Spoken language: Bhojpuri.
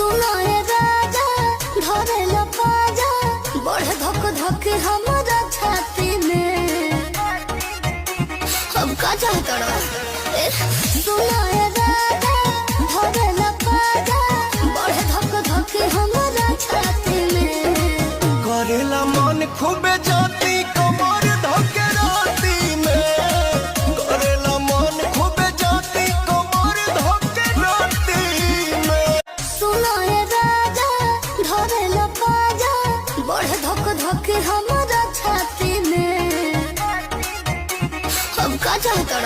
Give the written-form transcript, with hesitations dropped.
सुनाए राजा धरे लपाजा बढ़े धक धक हमारा छाती में। अब का चाहता सुनाए राजा धरे लपाजा बढ़े धक धक हमारा छाती में। करेला मन खूबे जाती कमर धके राती में। करेला मन खूबे जाती कमर धके राती में। सुनाए राजा धरे लपाजा बढ़े धक धक हमारा छाती में। अब का चाहता